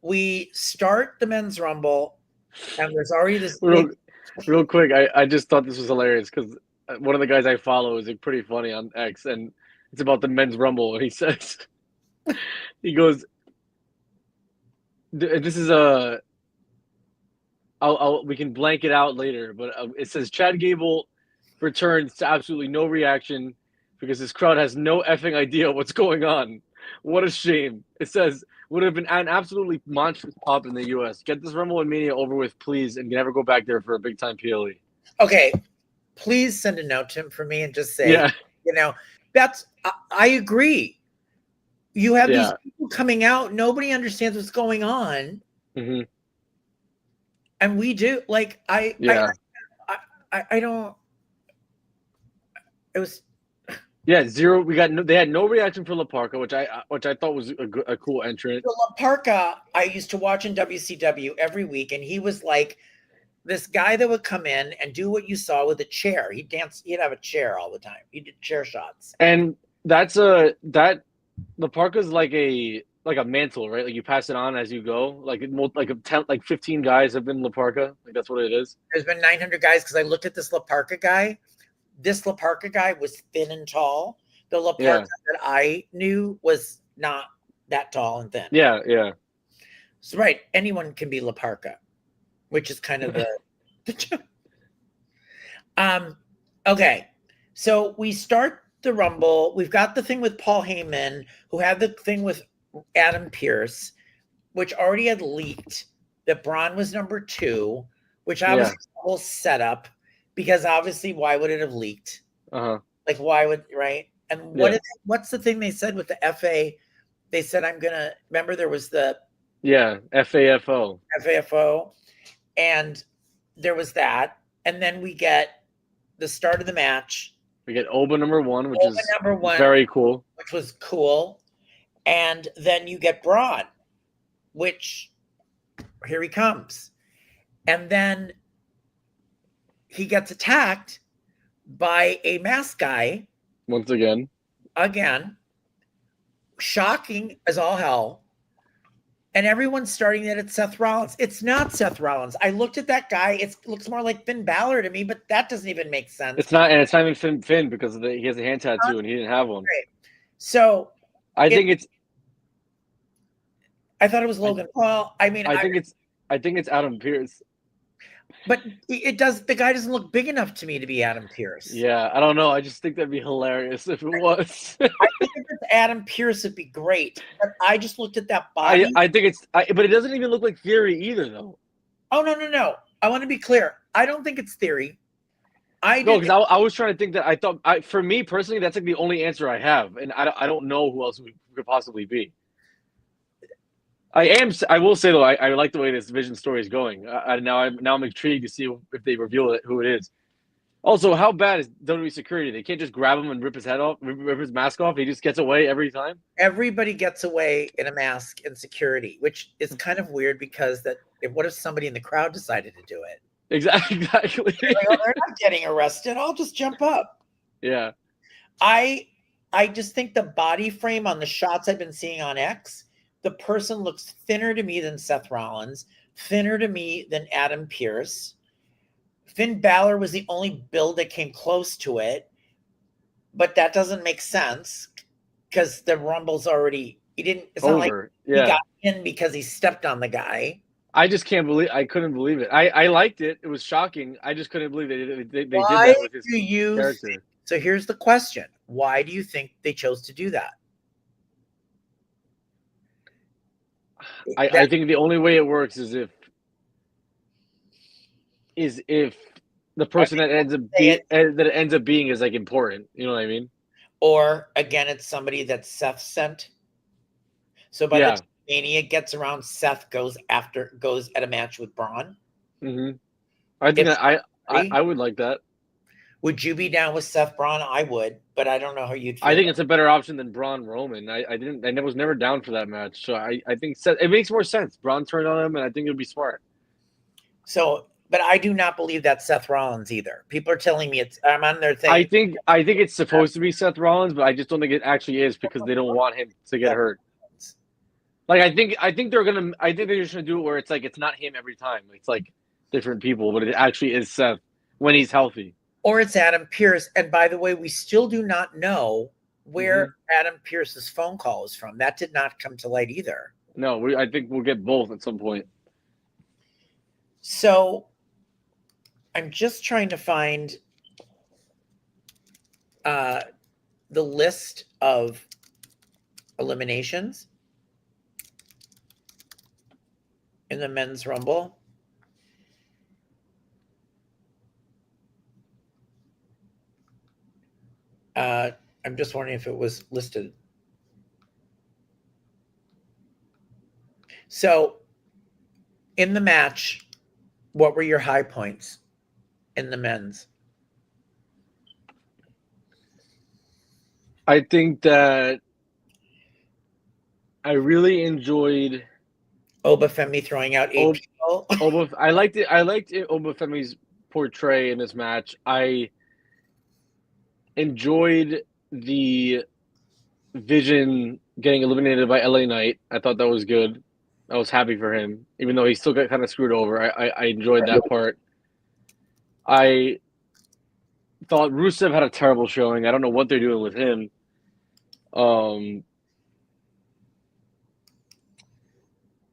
We start the Men's Rumble, and there's already this real quick. I just thought this was hilarious because one of the guys I follow is pretty funny on X, and it's about the Men's Rumble, and he says, he goes, "This is we can blank it out later, but it says Chad Gable returns to absolutely no reaction because this crowd has no effing idea what's going on. What a shame." It says, "Would have been an absolutely monstrous pop in the U.S. Get this Rumble and Mania over with, please, and never go back there for a big time PLE." Okay, please send a note to him for me and just say, I agree. You have these people coming out, nobody understands what's going on. Mm-hmm. And we do. Like, I don't. It was. Yeah, zero. They had no reaction for La Parka, which I thought was a cool entrance. So La Parka, I used to watch in WCW every week, and he was like this guy that would come in and do what you saw with a chair. He'd dance. He'd have a chair all the time. He did chair shots. And La Parka's like a mantle, right? Like you pass it on as you go. Like 15 guys have been La Parka. Like that's what it is. There's been 900 guys because I looked at this La Parka guy. This La Parka guy was thin and tall. The La Parka that I knew was not that tall and thin. Yeah, yeah. So right, anyone can be La Parka, which is kind of the okay. So we start the Rumble. We've got the thing with Paul Heyman, who had the thing with Adam Pearce, which already had leaked that Braun was number 2, which obviously was a whole setup, because obviously why would it have leaked? Like why would, right? And what's the thing they said with the FA? They said, remember there was the FAFO, and there was that, and then we get the start of the match. We get Oba number 1, which is number 1, very cool. Which was cool. And then you get Braun, which here he comes. And then he gets attacked by a masked guy. Once again. Shocking as all hell. And everyone's starting that it's Seth Rollins. It's not Seth Rollins. I looked at that guy. It looks more like Finn Balor to me, but that doesn't even make sense. It's not even Finn because he has a hand tattoo and he didn't have one. Right. So I thought it was Logan Paul. I think it's Adam Pearce. But the guy doesn't look big enough to me to be Adam Pearce. Yeah, I don't know. I just think that'd be hilarious if it was. I think if it's Adam Pearce, it'd be great. But I just looked at that body. I think but it doesn't even look like Theory either, though. Oh, no. I want to be clear. I don't think it's Theory. Because I was trying to think that for me personally, that's like the only answer I have. And I don't know who else it could possibly be. I will say though, I like the way this Vision story is going. Now I'm intrigued to see if they reveal who it is. Also, how bad is WWE security? They can't just grab him and rip his head off, rip his mask off. He just gets away every time. Everybody gets away in a mask in security, which is kind of weird because what if somebody in the crowd decided to do it? Exactly. They're not getting arrested. I'll just jump up. Yeah. I I just think the body frame on the shots I've been seeing on X, the person looks thinner to me than Seth Rollins, thinner to me than Adam Pearce. Finn Balor was the only build that came close to it, but that doesn't make sense because the Rumble's already, it's over. Not like he got in because he stepped on the guy. I just couldn't believe it. I liked it. It was shocking. I just couldn't believe they did Why that with his character. So here's the question. Why do you think they chose to do that? I think the only way it works is if the person that it ends up being is like important. You know what I mean? Or again, it's somebody that Seth sent. So by the time Mania gets around, Seth goes at a match with Braun. Mm-hmm. I think I would like that. Would you be down with Seth Braun? I would, but I don't know how you'd feel. I think it's a better option than Braun Roman. I was never down for that match. So I think Seth, it makes more sense. Braun turned on him, and I think it would be smart. So, but I do not believe that's Seth Rollins either. People are telling me I'm on their thing. I think it's supposed to be Seth Rollins, but I just don't think it actually is because they don't want him to get hurt. Like I think they're just gonna do it where it's like it's not him every time. It's like different people, but it actually is Seth when he's healthy. Or it's Adam Pearce. And by the way, we still do not know where Adam Pearce's phone call is from. That did not come to light either. No, I think we'll get both at some point. So I'm just trying to find the list of eliminations in the Men's Rumble. I'm just wondering if it was listed. So in the match, what were your high points in the men's? I think that I really enjoyed Obafemi throwing out 8 people. I liked Obafemi's portray in this match. I enjoyed the Vision getting eliminated by LA Knight. I thought that was good. I was happy for him, even though he still got kind of screwed over. I enjoyed that part. I thought Rusev had a terrible showing. I don't know what they're doing with him.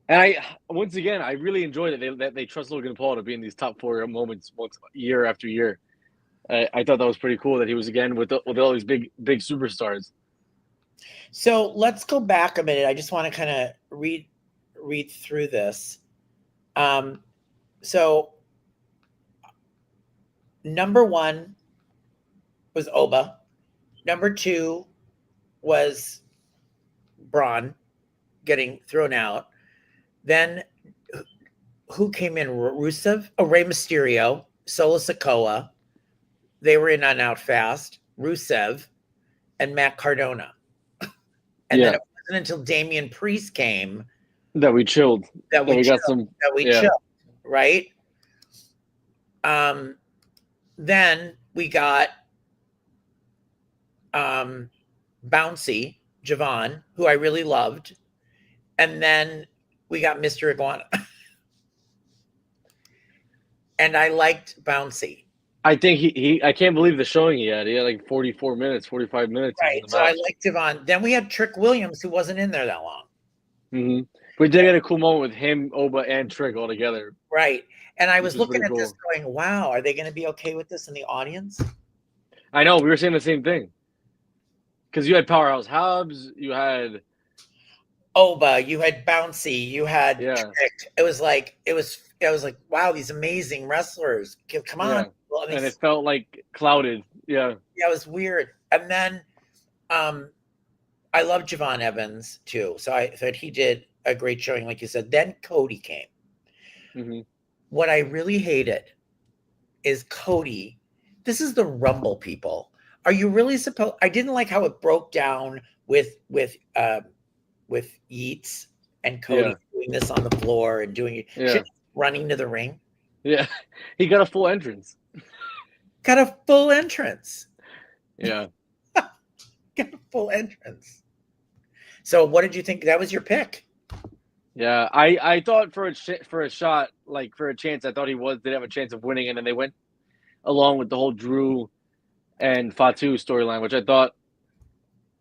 And once again, I really enjoyed it that they trust Logan Paul to be in these top 4 moments year after year. I thought that was pretty cool that he was again with all these big superstars. So let's go back a minute. I just want to kind of read through this. So number 1 was Oba. Number 2 was Braun getting thrown out. Then who came in? Rusev? Oh, Rey Mysterio, Solo Sikoa. They were in and out fast. Rusev and Matt Cardona. And then it wasn't until Damian Priest came that we chilled. That we chilled, right? Then we got Bouncy Javon, who I really loved. And then we got Mr. Iguana. And I liked Bouncy. I think I can't believe the showing he had. He had like 45 minutes. Right. So I liked Javon. Then we had Trick Williams, who wasn't in there that long. Mm-hmm. We did get a cool moment with him, Oba, and Trick all together. Right. And I was looking at this going, wow, are they going to be okay with this in the audience? I know. We were saying the same thing. Because you had Powerhouse Hobbs. You had Oba. You had Bouncy. You had Trick. It was like, wow, these amazing wrestlers. Come on. Yeah. Well, and it felt like clouded. Yeah. Yeah, it was weird. And then I love Javon Evans too. So I thought he did a great showing, like you said. Then Cody came. Mm-hmm. What I really hated is Cody. This is the Rumble, people. Are you really supposed? I didn't like how it broke down with Yeats and Cody doing this on the floor and doing it, running to the ring. Yeah, he got a full entrance. Got a full entrance. Yeah. Got a full entrance. So what did you think? That was your pick. Yeah, I thought for a shot, like for a chance, I thought he did have a chance of winning, and then they went along with the whole Drew and Fatu storyline, which I thought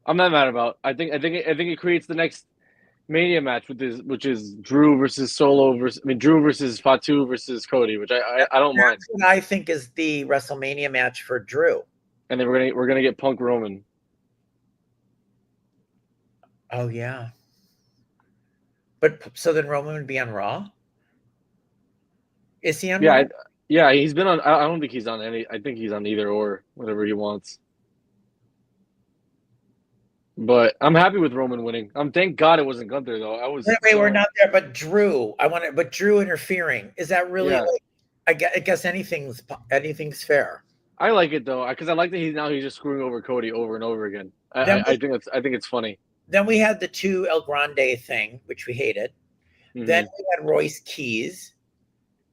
I'm not mad about. I think it creates the next Mania match which is Drew versus Drew versus Fatu versus Cody, which I don't mind. That's what I think is the WrestleMania match for Drew. And then we're gonna get Punk Roman. Oh yeah. But so then Roman would be on Raw? Is he on Raw? Yeah, he's been on. I don't think he's on any. I think he's on either or, whatever he wants. But I'm happy with Roman winning. Thank God it wasn't Gunther though. Wait, we're not there. But Drew, but Drew interfering, is that really? Yeah. I guess anything's fair. I like it though, because I like that he's just screwing over Cody over and over again. I think it's funny. Then we had the 2 El Grande thing, which we hated. Mm-hmm. Then we had Royce Keys.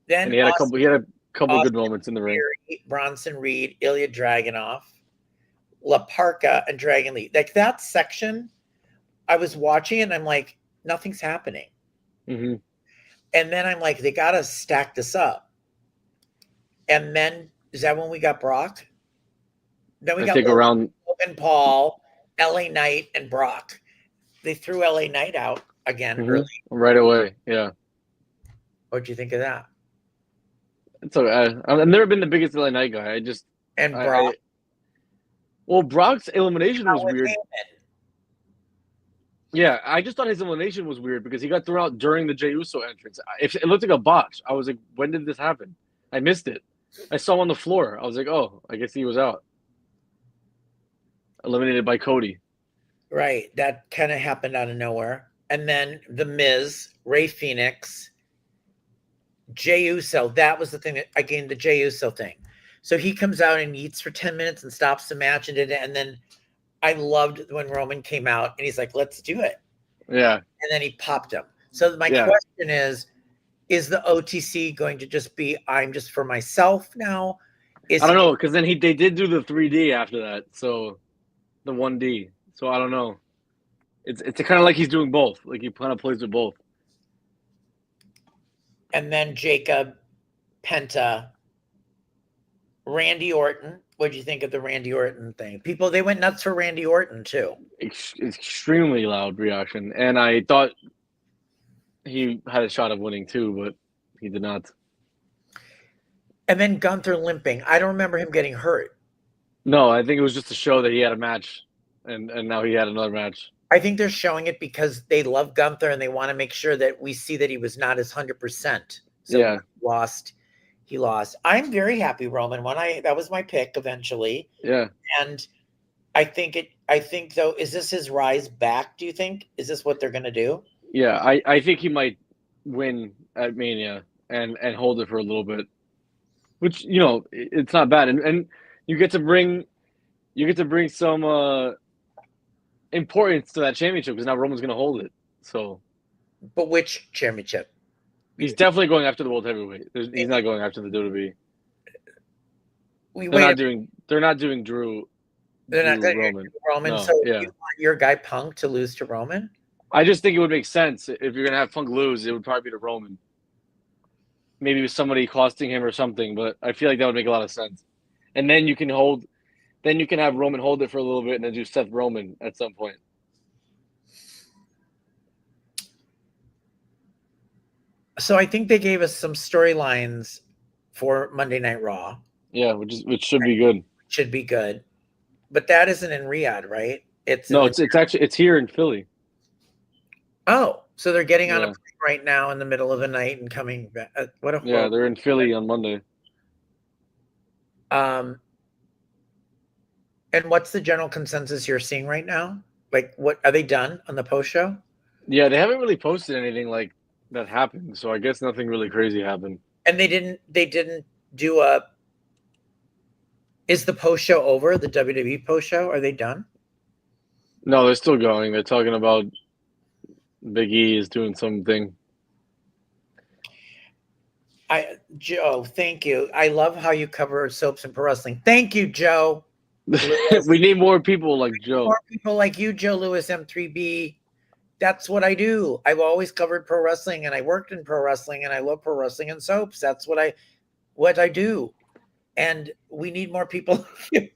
Then and he had a couple good moments in the ring. Bronson Reed, Ilya Dragunov, La Parka, and Dragon Lee. Like that section, I was watching and I'm like, nothing's happening. Mm-hmm. And then I'm like, they gotta stack this up. And then is that when we got Brock? Then we got Logan Paul, LA Knight, and Brock. They threw LA Knight out again early. Right away, yeah. What'd you think of that? It's okay. I've never been the biggest LA Knight guy. Brock. Brock's elimination was weird. Yeah, I just thought his elimination was weird because he got thrown out during the Jey Uso entrance. It looked like a botch. I was like, when did this happen? I missed it. I saw him on the floor. I was like, oh, I guess he was out. Eliminated by Cody. Right. That kind of happened out of nowhere. And then The Miz, Rey Fenix, Jey Uso. That was the thing the Jey Uso thing. So he comes out and eats for 10 minutes and stops the match and did it. And then I loved when Roman came out and he's like, let's do it. Yeah. And then he popped him. So my question is the OTC going to just be, I'm just for myself now? I don't know, because then they did do the 3D after that. So the 1D. So I don't know. It's kind of like he's doing both. Like he kind of plays with both. And then Jacob, Penta, Randy Orton. What'd you think of the Randy Orton thing? People, they went nuts for Randy Orton too. Extremely loud reaction. And I thought he had a shot of winning too, but he did not. And then Gunther limping. I don't remember him getting hurt. No, I think it was just to show that he had a match. And now he had another match. I think they're showing it because they love Gunther and they want to make sure that we see that he was not his 100%. So yeah. He lost. I'm very happy Roman won. That was my pick eventually. Yeah. And I think though, is this his rise back, do you think? Is this what they're gonna do? Yeah, I think he might win at Mania and hold it for a little bit. Which, it's not bad. And you get to bring some importance to that championship because now Roman's going to hold it. So, but which championship? He's definitely going after the World Heavyweight. He's not going after the WWE. They're not doing Drew. They're not doing Roman. No, so you want your guy Punk to lose to Roman? I just think it would make sense if you're going to have Punk lose. It would probably be to Roman. Maybe with somebody costing him or something, but I feel like that would make a lot of sense. And then you can have Roman hold it for a little bit and then do Seth Roman at some point. So I think they gave us some storylines for Monday Night Raw. Yeah, which should be good. Should be good. But that isn't in Riyadh, right? It's here in Philly. Oh, so they're getting on a plane right now in the middle of the night and coming back. They're in Philly on Monday. And what's the general consensus you're seeing right now? Like, what are they done on the post show? Yeah, they haven't really posted anything like that happened, so I guess nothing really crazy happened. And they didn't do a. Is the post show over? The WWE post show? Are they done? No, they're still going. They're talking about Big E is doing something. Joe, thank you. I love how you cover soaps and pro wrestling. Thank you, Joe. We need more people like Joe. More people like you, Joe Lewis, M3B. That's what I do. I've always covered pro wrestling, and I worked in pro wrestling, and I love pro wrestling and soaps. That's what I do. And we need more people. We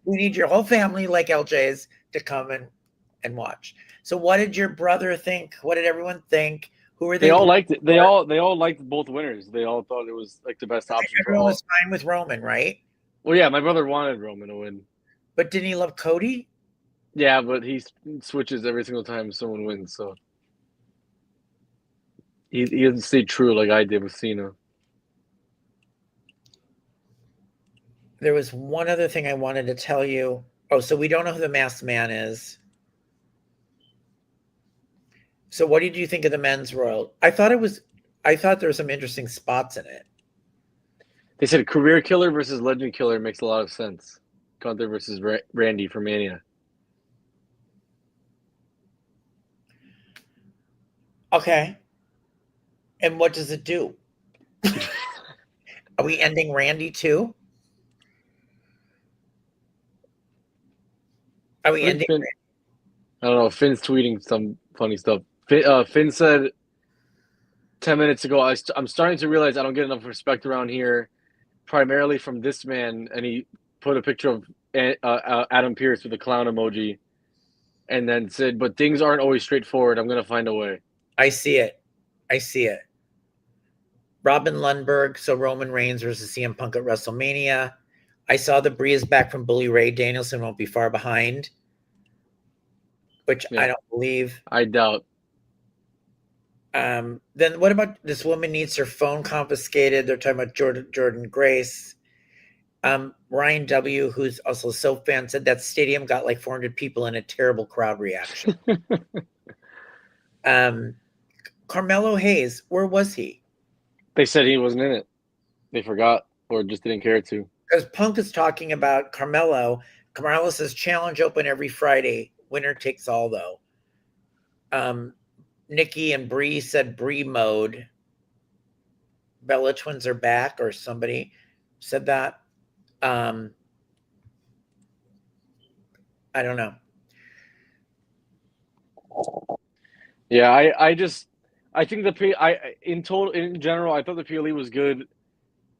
need your whole family, like LJ's, to come and watch. So what did your brother think? What did everyone think? Who were They all liked it. They all liked both winners. They all thought it was like the best option for everyone all. was fine with Roman, right? Well, yeah, my brother wanted Roman to win. But didn't he love Cody? Yeah, but he switches every single time someone wins, so he doesn't stay true like I did with Cena. There was one other thing I wanted to tell you. Oh, so we don't know who the masked man is. So what did you think of the men's Royal? I thought there were some interesting spots in it. They said career killer versus legend killer makes a lot of sense. Gunther versus Randy for Mania. Okay. And what does it do? Are we ending Randy too? Are we ending Randy? I don't know. Finn's tweeting some funny stuff. Finn said 10 minutes ago, I'm starting to realize I don't get enough respect around here, primarily from this man. And he put a picture of Adam Pearce with a clown emoji and then said, but things aren't always straightforward. I'm going to find a way. I see it. Robin Lundberg, so Roman Reigns versus CM Punk at WrestleMania. I saw the Brie is back from Bully Ray. Danielson won't be far behind, which I don't believe. I doubt. Then what about this woman needs her phone confiscated? They're talking about Jordan Grace. Ryan W., who's also a soap fan, said that stadium got like 400 people in a terrible crowd reaction. Carmelo Hayes, where was he? They said he wasn't in it. They forgot or just didn't care to. Because Punk is talking about Carmelo. Carmelo says challenge open every Friday. Winner takes all, though. Nikki and Bree said Bree mode. Bella twins are back, or somebody said that. I don't know. Yeah, I think in general, I thought the PLE was good.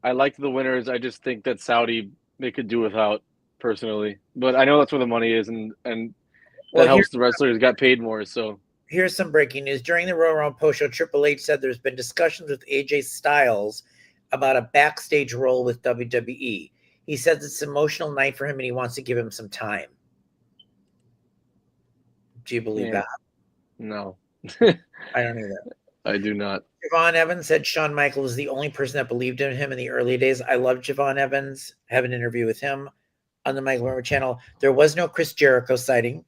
I liked the winners. I just think that Saudi they could do without personally, but I know that's where the money is, and that helps the wrestlers got paid more. So here's some breaking news. During the Royal Rumble post show, Triple H said there's been discussions with AJ Styles about a backstage role with WWE. He says it's an emotional night for him and he wants to give him some time. Do you believe that? No. I don't either. I do not. Javon Evans said Shawn Michaels was the only person that believed in him in the early days. I love Javon Evans. I have an interview with him on the Michael Fairman Channel. There was no Chris Jericho sighting.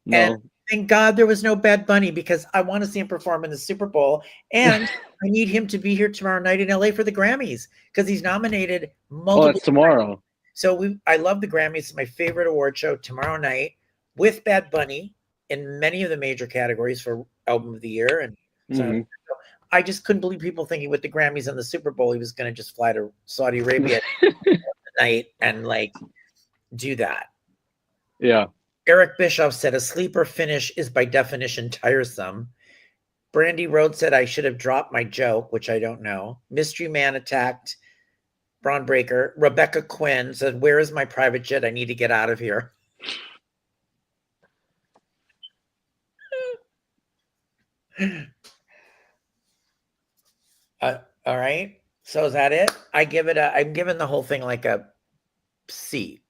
No. And thank God there was no Bad Bunny, because I want to see him perform in the Super Bowl. And I need him to be here tomorrow night in LA for the Grammys, because he's nominated multiple times. Tomorrow. So I love the Grammys. It's my favorite award show tomorrow night with Bad Bunny in many of the major categories for Album of the Year. And so I just couldn't believe people thinking with the Grammys and the Super Bowl, he was going to just fly to Saudi Arabia night and like do that. Yeah. Eric Bischoff said a sleeper finish is by definition tiresome. Brandy Rhodes said I should have dropped my joke, which I don't know. Mystery Man attacked Braun Breaker. Rebecca Quinn said, where is my private jet? I need to get out of here. All right. So is that it? I'm giving the whole thing like a C.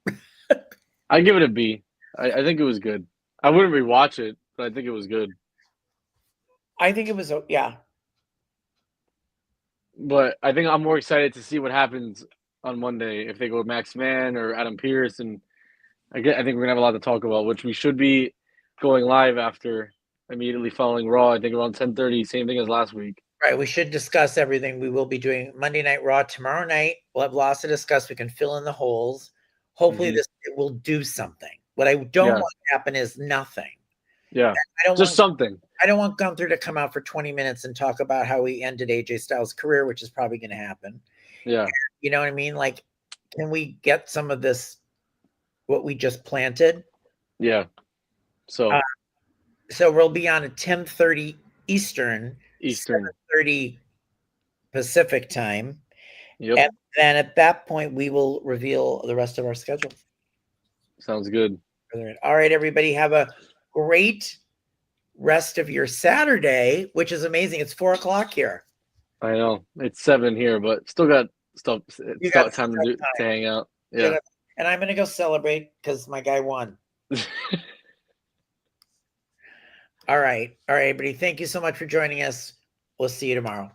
I give it a B. I think it was good. I wouldn't rewatch it, but I think it was good. I think it was, yeah. But I think I'm more excited to see what happens on Monday if they go Max Mann or Adam Pearce, and I think we're gonna have a lot to talk about, which we should be going live after immediately following Raw. I think around 10:30, same thing as last week. Right. We should discuss everything. We will be doing Monday Night Raw tomorrow night. We'll have lots to discuss. We can fill in the holes. Hopefully it will do something. What I don't want to happen is nothing. Yeah. Something. I don't want Gunther to come out for 20 minutes and talk about how he ended AJ Styles' career, which is probably going to happen. Yeah. And, you know what I mean? Like, can we get some of this what we just planted. Yeah. So So we'll be on at 10:30 Eastern, 7:30 Pacific time. Yep. And then at that point, we will reveal the rest of our schedule. Sounds good. All right, everybody, have a great rest of your Saturday, which is amazing. It's 4:00 here. I know it's 7 here, but still got stuff. You Still got time some to hang out. Yeah. And I'm going to go celebrate because my guy won. All right, everybody. Thank you so much for joining us. We'll see you tomorrow.